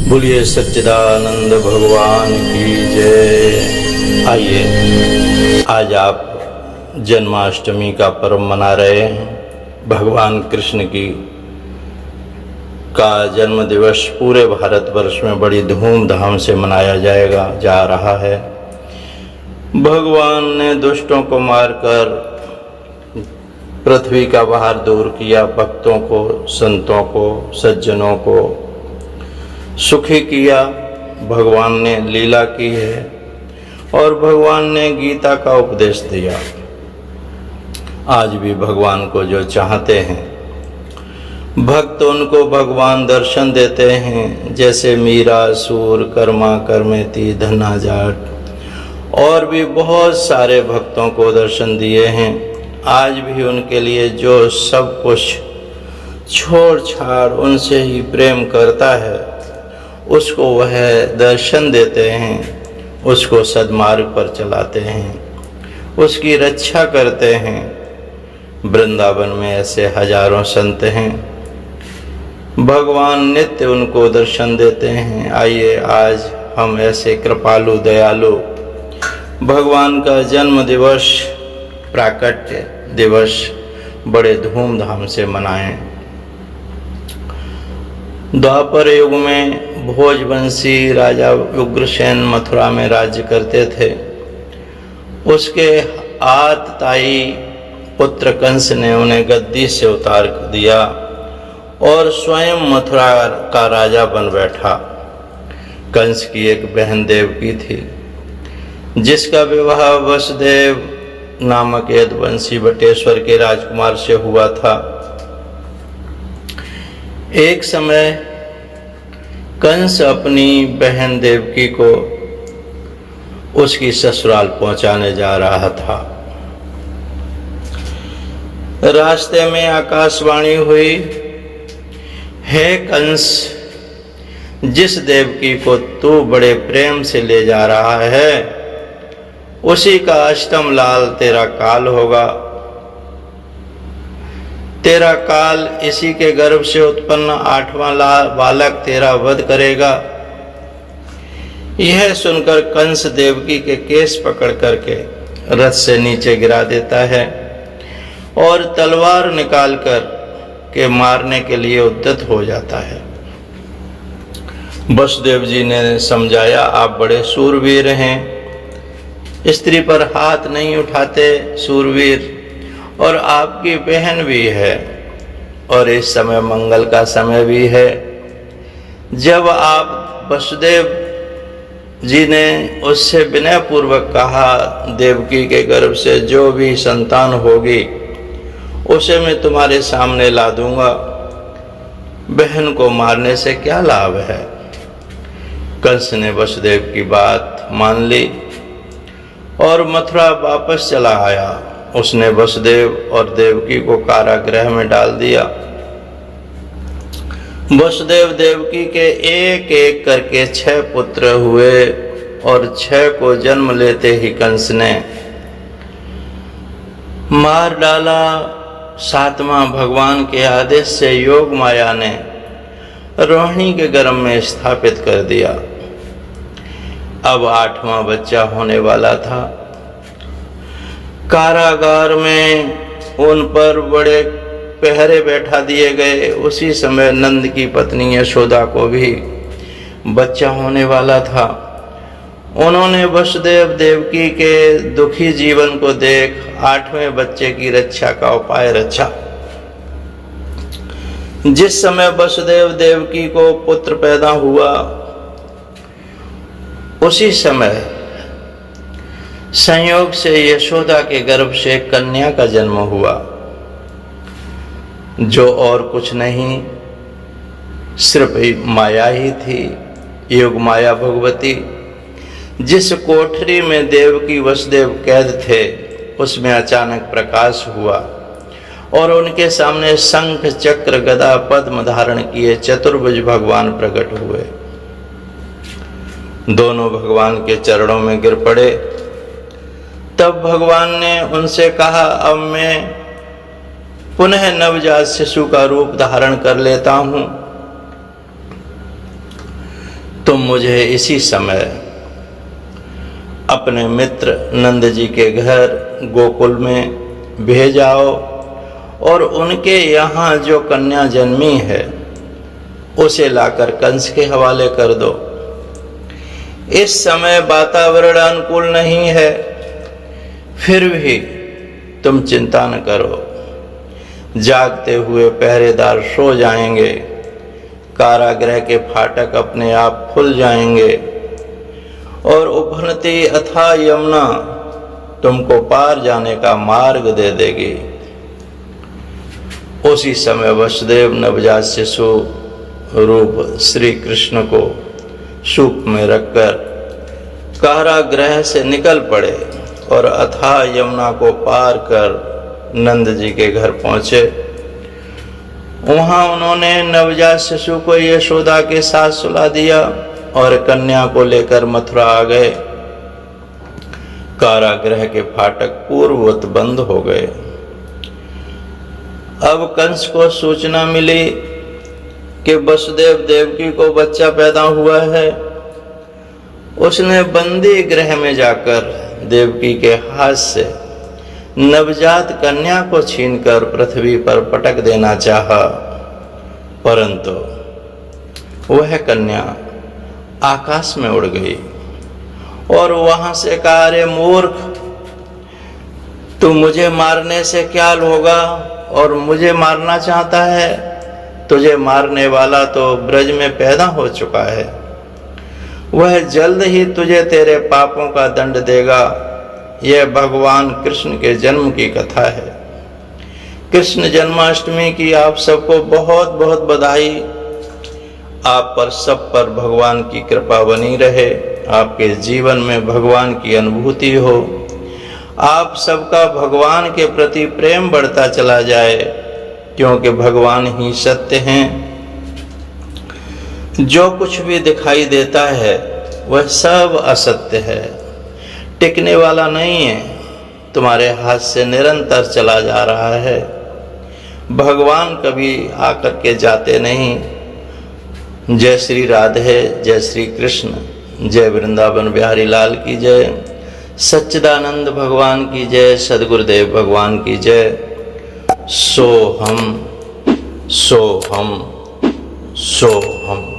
बोलिए सच्चिदानंद भगवान की जय। आइए, आज आप जन्माष्टमी का पर्व मना रहे हैं। भगवान कृष्ण की का जन्म दिवस पूरे भारतवर्ष में बड़ी धूमधाम से मनाया जा रहा है। भगवान ने दुष्टों को मारकर पृथ्वी का भार दूर किया, भक्तों को, संतों को, सज्जनों को सुखी किया। भगवान ने लीला की है और भगवान ने गीता का उपदेश दिया। आज भी भगवान को जो चाहते हैं भक्त, उनको भगवान दर्शन देते हैं। जैसे मीरा, सूर, कर्मा, कर्मेती, धना, जाट और भी बहुत सारे भक्तों को दर्शन दिए हैं। आज भी उनके लिए जो सब कुछ छोड़ छाड़ उनसे ही प्रेम करता है, उसको वह दर्शन देते हैं, उसको सद्मार्ग पर चलाते हैं, उसकी रक्षा करते हैं। वृंदावन में ऐसे हजारों संत हैं, भगवान नित्य उनको दर्शन देते हैं। आइए, आज हम ऐसे कृपालु दयालु भगवान का जन्म दिवस, प्राकट्य दिवस बड़े धूमधाम से मनाएं। द्वापर युग में भोजवंशी राजा उग्रसेन मथुरा में राज्य करते थे। उसके आतताई पुत्र कंस ने उन्हें गद्दी से उतार दिया और स्वयं मथुरा का राजा बन बैठा। कंस की एक बहन देवकी थी, जिसका विवाह वसुदेव नामक यदुवंशी बटेश्वर के राजकुमार से हुआ था। एक समय कंस अपनी बहन देवकी को उसकी ससुराल पहुंचाने जा रहा था। रास्ते में आकाशवाणी हुई, हे कंस, जिस देवकी को तू बड़े प्रेम से ले जा रहा है, उसी का अष्टम लाल तेरा काल होगा। तेरा काल इसी के गर्भ से उत्पन्न 8वां बालक तेरा वध करेगा। यह सुनकर कंस देवकी के केस पकड़ करके रथ से नीचे गिरा देता है और तलवार निकालकर के मारने के लिए उद्यत हो जाता है। वसुदेव जी ने समझाया, आप बड़े सूरवीर हैं, स्त्री पर हाथ नहीं उठाते सूरवीर, और आपकी बहन भी है और इस समय मंगल का समय भी है। जब आप वसुदेव जी ने उससे विनय पूर्वक कहा, देवकी के गर्भ से जो भी संतान होगी उसे मैं तुम्हारे सामने ला दूंगा, बहन को मारने से क्या लाभ है। कंस ने वसुदेव की बात मान ली और मथुरा वापस चला आया। उसने वसुदेव और देवकी को कारागृह में डाल दिया। वसुदेव देवकी के एक एक करके 6 पुत्र हुए और 6 को जन्म लेते ही कंस ने मार डाला। 7वां भगवान के आदेश से योग माया ने रोहिणी के गर्भ में स्थापित कर दिया। अब 8वां बच्चा होने वाला था। कारागार में उन पर बड़े पहरे बैठा दिए गए। उसी समय नंद की पत्नी यशोदा को भी बच्चा होने वाला था। उन्होंने वसुदेव देवकी के दुखी जीवन को देख 8वें बच्चे की रक्षा का उपाय रचा। जिस समय वसुदेव देवकी को पुत्र पैदा हुआ, उसी समय संयोग से यशोदा के गर्भ से कन्या का जन्म हुआ, जो और कुछ नहीं, सिर्फ माया ही थी, योग माया भगवती। जिस कोठरी में देवकी वसुदेव कैद थे, उसमें अचानक प्रकाश हुआ और उनके सामने शंख, चक्र, गदा, पद्म धारण किए चतुर्भुज भगवान प्रकट हुए। दोनों भगवान के चरणों में गिर पड़े। तब भगवान ने उनसे कहा, अब मैं पुनः नवजात शिशु का रूप धारण कर लेता हूं। तुम मुझे इसी समय अपने मित्र नंद जी के घर गोकुल में भेजाओ और उनके यहाँ जो कन्या जन्मी है उसे लाकर कंस के हवाले कर दो। इस समय वातावरण अनुकूल नहीं है, फिर भी तुम चिंता न करो, जागते हुए पहरेदार सो जाएंगे, कारागृह के फाटक अपने आप खुल जाएंगे और उफनती अथाह यमुना तुमको पार जाने का मार्ग दे देगी। उसी समय वसुदेव नवजात शिशु रूप श्री कृष्ण को सूप में रखकर कारागृह से निकल पड़े और अथाह यमुना को पार कर नंद जी के घर पहुंचे। वहां उन्होंने नवजात शिशु को यशोदा के साथ सुला दिया और कन्या को लेकर मथुरा आ गए। कारागृह के फाटक पूर्ववत बंद हो गए। अब कंस को सूचना मिली कि वसुदेव देवकी को बच्चा पैदा हुआ है। उसने बंदी गृह में जाकर देवकी के हाथ से नवजात कन्या को छीनकर पृथ्वी पर पटक देना चाहा, परंतु वह कन्या आकाश में उड़ गई और वहां से कहा, अरे मूर्ख, तू मुझे मारने से क्या होगा और मुझे मारना चाहता है? तुझे मारने वाला तो ब्रज में पैदा हो चुका है, वह जल्द ही तुझे तेरे पापों का दंड देगा। यह भगवान कृष्ण के जन्म की कथा है। कृष्ण जन्माष्टमी की आप सबको बहुत बहुत बधाई। आप पर सब पर भगवान की कृपा बनी रहे, आपके जीवन में भगवान की अनुभूति हो, आप सबका भगवान के प्रति प्रेम बढ़ता चला जाए, क्योंकि भगवान ही सत्य हैं। जो कुछ भी दिखाई देता है वह सब असत्य है, टिकने वाला नहीं है, तुम्हारे हाथ से निरंतर चला जा रहा है। भगवान कभी आकर के जाते नहीं। जय श्री राधे, जय श्री कृष्ण, जय वृंदावन बिहारी लाल की जय, सच्चिदानंद भगवान की जय, सद्गुरुदेव भगवान की जय। सोहम सोहम सोहम।